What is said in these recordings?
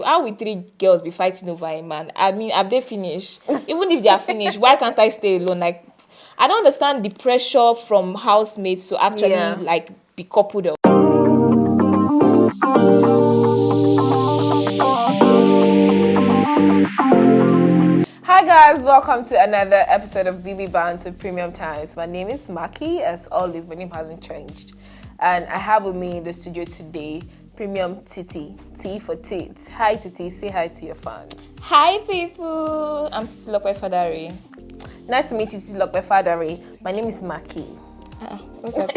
How will three girls be fighting over a man? I mean, have they finished? Even if they are finished, why can't I stay alone? Like, I don't understand the pressure from housemates to actually like be coupled up. Hi guys, welcome to another episode of BB Bants with Premium Times. My name is Maki. As always, my name hasn't changed. And I have with me in the studio today, Premium Titi. T for Tit. Hi Titi, say hi to your fans. Hi people, I'm Titi Lokwe-Fadare. Nice to meet you, Titi Lokwe-Fadare. My name is Maki. What's that?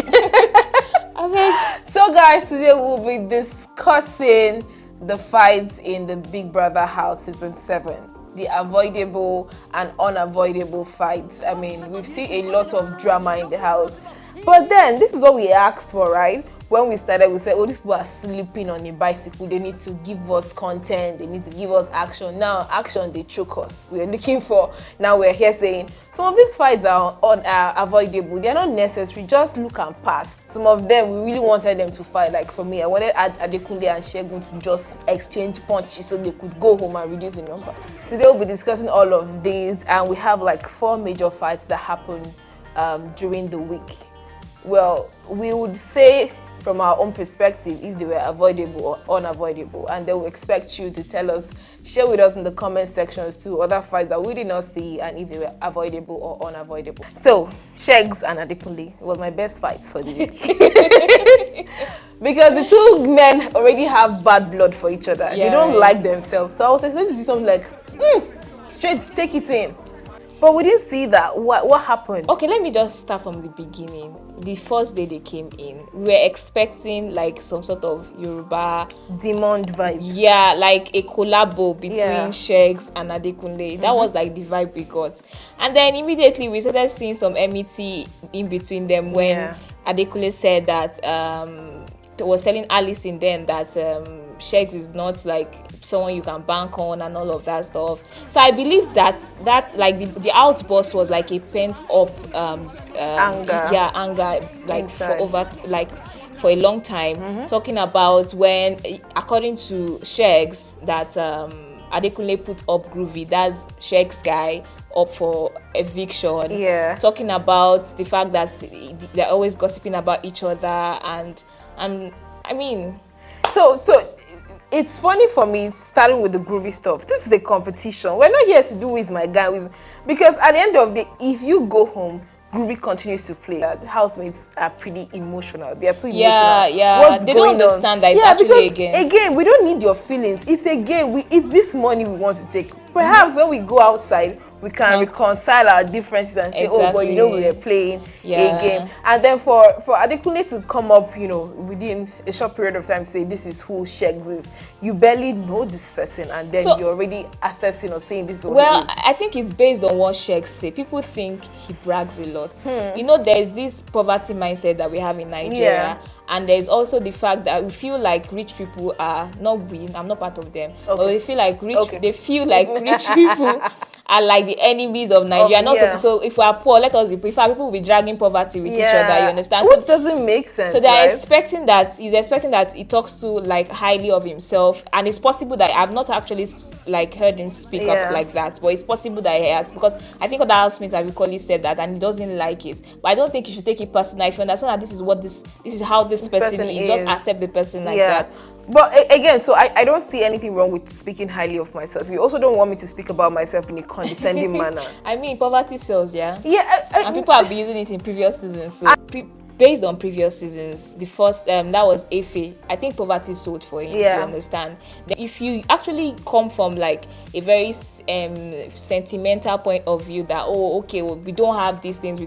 So guys, today we'll be discussing the fights in the Big Brother house season 7. The avoidable and unavoidable fights. I mean, we've seen a lot of drama in the house. But then, this is what we asked for, right? When we started, we said, oh, these people are sleeping on a bicycle. They need to give us content. They need to give us action. Now, action, they choke us. We're looking for, now we're here saying, some of these fights are avoidable. They're not necessary. Just look and pass. Some of them, we really wanted them to fight. Like for me, I wanted Adekunle and Segun to just exchange punches so they could go home and reduce the number. Today, we'll be discussing all of these. And we have like 4 major fights that happen during the week. Well, we would say from our own perspective if they were avoidable or unavoidable, and then we expect you to tell us, share with us in the comment sections too other fights that we did not see and if they were avoidable or unavoidable. So Shegs and Adekunle was my best fights for the week because the two men already have bad blood for each other. They don't like themselves, so I was expecting to see something like straight take it in. But we didn't see that. What happened? Okay, let me just start from the beginning. The first day they came in, we were expecting like some sort of Yoruba demand vibe. Yeah, like a collabo between Shegs and Adekunle. That was like the vibe we got. And then immediately we started seeing some enmity in between them when Adekunle said that was telling Alison then that Shegs is not like someone you can bank on and all of that stuff. So I believe that like the outburst was like a pent up anger like inside. For a long time, talking about when, according to Shegs, that Adekunle put up Groovy, that's Shegs' guy, up for eviction. Talking about the fact that they're always gossiping about each other and I mean, so it's funny for me starting with the Groovy stuff. This is a competition. We're not here to do who is my guy, because at the end of the day, if you go home, Groovy continues to play. The housemates are pretty emotional. They are too emotional. They don't understand that it's actually a game. Again, we don't need your feelings. It's a game. It's this money we want to take. Perhaps when we go outside, we can reconcile our differences and say, oh, but we were playing a game. And then for Adekunle to come up, within a short period of time, say this is who Shegs is. You barely know this person, and then you're already assessing or saying this is what it is. I think it's based on what Shegs say. People think he brags a lot. There's this poverty mindset that we have in Nigeria. And there's also the fact that we feel like rich people are not we. I'm not part of them. But they feel like they feel like rich people are like the enemies of Nigeria. So if we are poor, let us be poor. People will be dragging poverty with each other. You understand? Which doesn't make sense. So they're expecting that he talks to like highly of himself, and it's possible that I've not actually like heard him speak up like that, but it's possible that he has, because I think other housemates have equally said that, and he doesn't like it. But I don't think you should take it personal. If you understand that this is how this person is, just accept the person like that. But again, so I don't see anything wrong with speaking highly of myself. You also don't want me to speak about myself in a condescending manner. I mean, poverty sells, and people have been using it in previous seasons. So based on previous seasons, the first that was Efe. I think poverty sold for him. If you understand. Then if you actually come from like a very sentimental point of view that we don't have these things,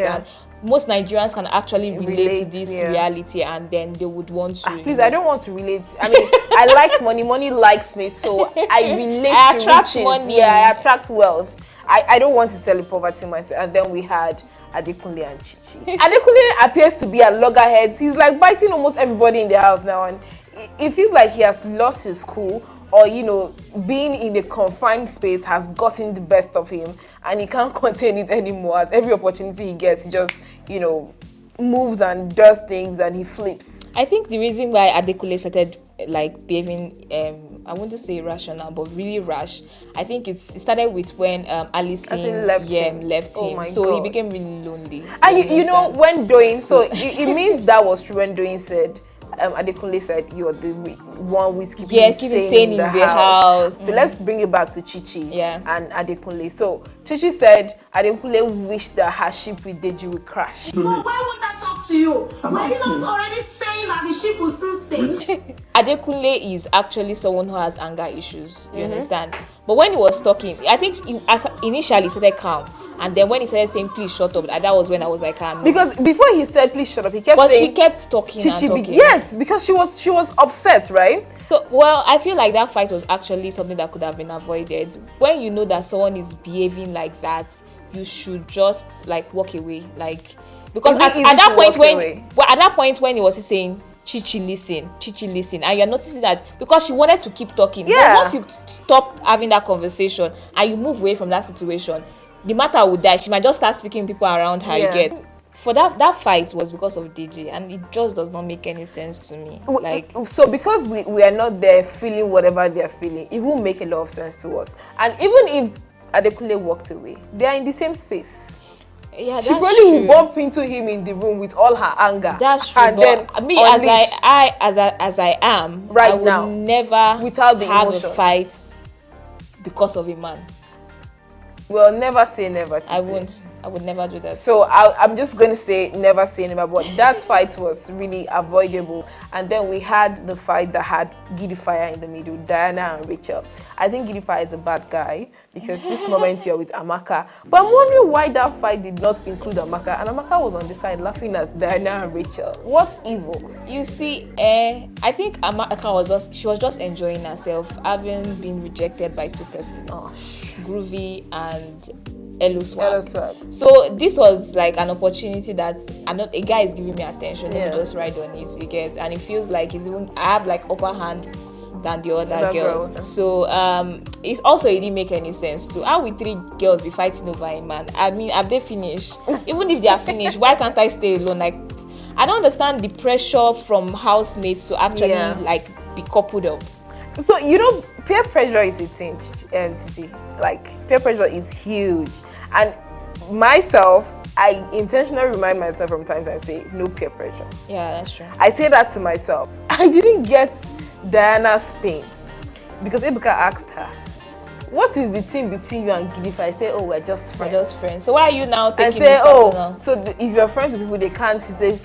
and most Nigerians can actually relate to this reality, and then they would want to. Please, I don't want to relate. I mean, I like money. Money likes me, so I relate. I attract money. I attract wealth. I don't want to sell the poverty myself. And then we had Adekunle and Chichi. Adekunle appears to be at loggerheads. He's like biting almost everybody in the house now, and it feels like he has lost his cool, or being in a confined space has gotten the best of him, and he can't contain it anymore. At every opportunity he gets, he just moves and does things, and he flips. I think the reason why Adekunle started like behaving, I wouldn't say irrational, but really rash. I think it started with when Alison left him. So God. he became really lonely. And you know, when Doyin, so it means that was true when Doyin said, Adekunle said, you're the one who's keeping sane in the house. So let's bring it back to Chichi and Adekunle. So Chichi said Adekunle wished that her ship with Deji would crash. But why would I talk to you? Were you not already saying that the ship will still sink? Adekunle is actually someone who has anger issues. You understand? But when he was talking, I think initially he started calm. And then when he started saying, please shut up, that was when I was like, because before he said, please shut up, he kept saying... But she kept talking and talking. Yes, because she was upset, right? So, well, I feel like that fight was actually something that could have been avoided. When you know that someone is behaving like that, you should just, like, walk away. Like, because at that point when he was saying, Chichi, listen, and you're noticing that because she wanted to keep talking. But once you stop having that conversation and you move away from that situation, the matter would die. She might just start speaking to people around her again. For that fight was because of DJ, and it just does not make any sense to me. Like, so because we are not there feeling whatever they are feeling, it won't make a lot of sense to us. And even if Adekunle walked away, they are in the same space. Yeah, she probably will bump into him in the room with all her anger. That's true. And then me, as I am right now, I would never without the have emotions. A fight because of a man. Well, never say never. I would never do that. So I'm just going to say never say never. But that fight was really avoidable. And then we had the fight that had Gidifire in the middle, Diana and Rachel. I think Gidifire is a bad guy because this moment you're with Amaka. But I'm wondering why that fight did not include Amaka. And Amaka was on the side laughing at Diana and Rachel. What's evil? You see, I think Amaka was just enjoying herself, having been rejected by two persons. Groovy and Elo Swag. So this was like an opportunity that a guy is giving me attention. Let me just ride on it, you get, and it feels like I have like upper hand than the other girls. So it didn't make any sense too. How will three girls be fighting over a man? I mean, have they finished? Even if they are finished, why can't I stay alone? Like, I don't understand the pressure from housemates to actually like be coupled up. So peer pressure is a thing, Titi. Like, peer pressure is huge. And myself, I intentionally remind myself from time to time, say, no peer pressure. Yeah, that's true. I say that to myself. I didn't get Diana's pain because Ebuka asked her, what is the thing between you and Gidifa? I say, we're just friends. We're just friends. So why are you now taking it personal? So if you're friends with people, they can't say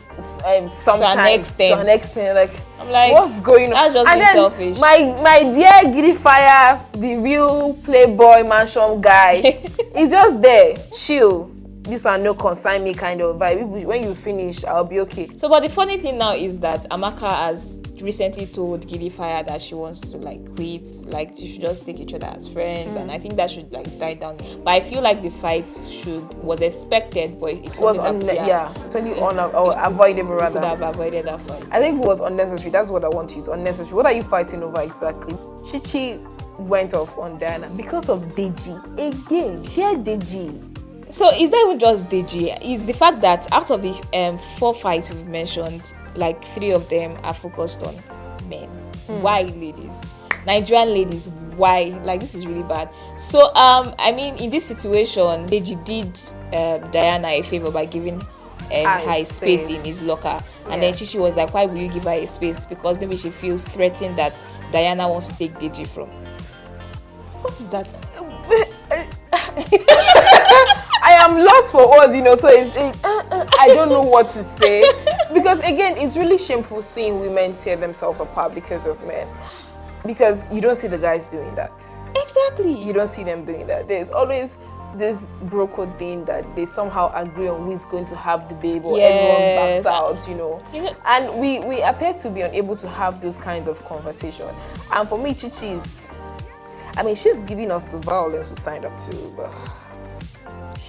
sometimes to an extent. Like, I'm like, what's going on? That's just being selfish. My dear Gidifire, the real playboy mansion guy, he's just there, chill. This one no concern me kind of vibe. When you finish, I'll be okay. So, but the funny thing now is that Amaka has recently told Gidifire that she wants to like quit, like they should just take each other as friends, and I think that should like die down. But I feel like the fight was expected, but it was totally avoidable rather. Could have avoided that fight. I think it was unnecessary. That's what I want to use. Unnecessary. What are you fighting over exactly? Chichi went off on Diana because of Deji again. Dear Deji. So it's not even just Deji. It's the fact that out of the 4 fights we've mentioned, like 3 of them are focused on men. Why, ladies? Nigerian ladies, why? Like, this is really bad. So I mean, in this situation, Deji did Diana a favor by giving her a space in his locker, and then Chichi was like, why will you give her a space? Because maybe she feels threatened that Diana wants to take Deji from. What is that? I am lost for words, so I don't know what to say. Because again, it's really shameful seeing women tear themselves apart because of men. Because you don't see the guys doing that. Exactly. You don't see them doing that. There's always this broken thing that they somehow agree on who is going to have the baby, or everyone backs out, And we appear to be unable to have those kinds of conversations. And for me, Chichi she's giving us the violence we signed up to, but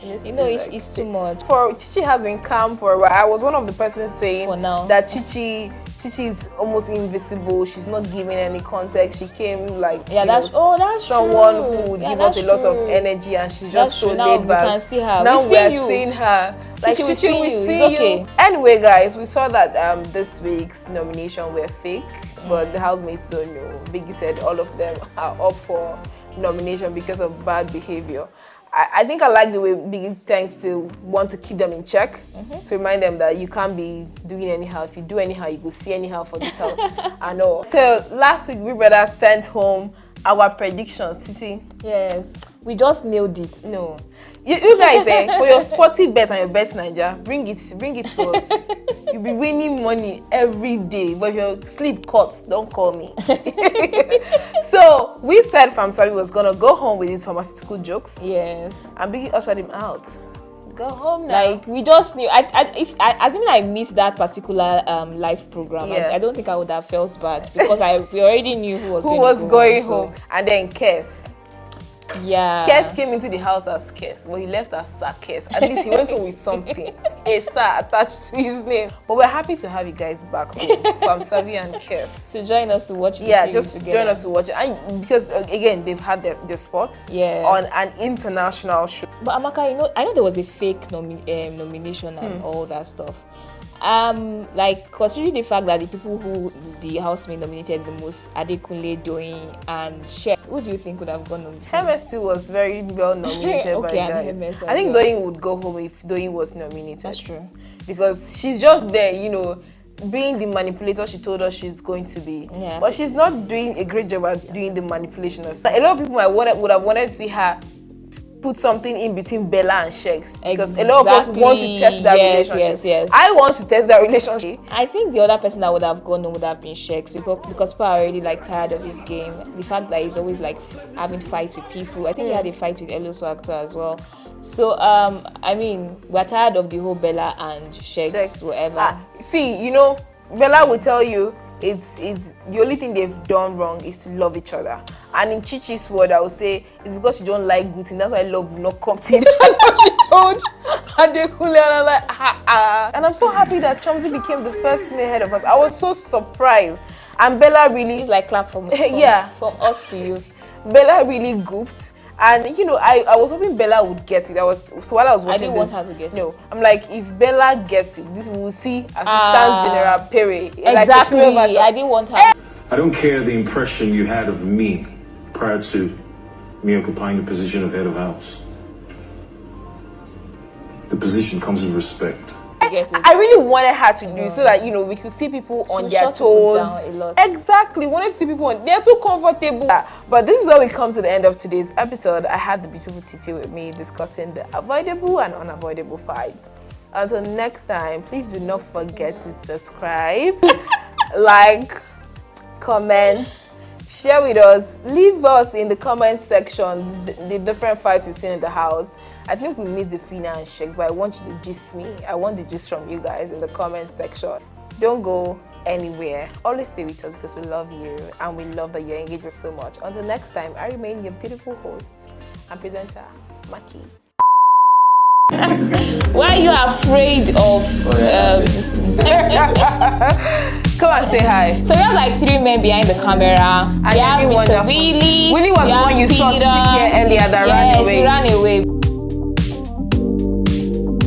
it's too much. For Chichi has been calm for a while. I was one of the persons saying for now that Chichi is almost invisible. She's not giving any context. She came like that's someone true. who would give us a lot of energy, and she's just so laid back. We can see her. Now we're seeing her. Like Chichi, we see you. Okay. Anyway, guys, we saw that this week's nomination were fake. but the housemates don't know. Biggie said all of them are up for nomination because of bad behavior. I think I like the way Biggie tends to want to keep them in check, to remind them that you can't be doing anyhow. If you do anyhow, you go see anyhow for this house and all. So last week, Big Brother sent home our predictions, Titi. Yes, we just nailed it. No. You guys, for your sporty bet and your bet Naija, bring it to us. You'll be winning money every day, but if your sleep cuts, don't call me. So we said Famsavi was gonna go home with his pharmaceutical jokes. Yes. And Biggie ushered him out. Go home now. Like we just knew. Assuming I missed that particular live program, I don't think I would have felt bad because we already knew who was going home. And then Kes. Yeah. Kes came into the house as Kes, but he left as Sir Kes. At least he went home with something. A Sir attached to his name. But we're happy to have you guys back home from Savi and Kes. To join us to watch the series just together. Join us to watch it. And because, again, they've had their spot on an international show. But Amaka, I know there was a fake nomination and all that stuff. Like considering the fact that the people who the housemate nominated the most, Adekunle, Doyin, and Chef, who do you think would have gone on? Hermes too was very well nominated by guys. I think Doyin would go home if Doyin was nominated. That's true. Because she's just there, being the manipulator she told us she's going to be. Yeah. But she's not doing a great job at doing the manipulation. Like, a lot of people would have wanted to see her put something in between Bella and Shex, because a lot of us want to test that relationship. Yes. I want to test that relationship. I think the other person that would have gone on would have been Shex because people are already tired of his game. The fact that he's always having fights with people. I think he had a fight with Elo Swagto as well. So we're tired of the whole Bella and Shex whatever. See, Bella will tell you it's the only thing they've done wrong is to love each other. And in Chichi's word, I would say it's because you don't like Gutin. That's why love will not come to you. That's what she told Adekunle, and I'm like, And I'm so happy that Chomzi became the first male head of us. I was so surprised. And Bella really... It's clap from us to you. Bella really goofed. And I was hoping Bella would get it. So while I was watching, I didn't want her to get it. No, I'm like, if Bella gets it, this we will see Assistant General Perry. Exactly. I didn't want her. I don't care the impression you had of me prior to me occupying the position of head of house. The position comes with respect. I really wanted her to do so that we could see people on their toes. Down a lot. Exactly, wanted to see people they're too comfortable. But this is where we come to the end of today's episode. I had the beautiful Titi with me discussing the avoidable and unavoidable fights. Until next time, please do not forget to subscribe, like, comment, share with us, leave us in the comment section the different fights we've seen in the house. I think we missed the Fina and Sheik, but I want you to gist me. I want the gist from you guys in the comment section. Don't go anywhere. Always stay with us because we love you and we love that you engage us so much. Until next time, I remain your beautiful host and presenter, Maki. Why are you afraid of Come and say hi. So we have 3 men behind the camera. And we have Mr. Willie. Willie was the one you saw sitting here earlier that ran away. Yes, he ran away.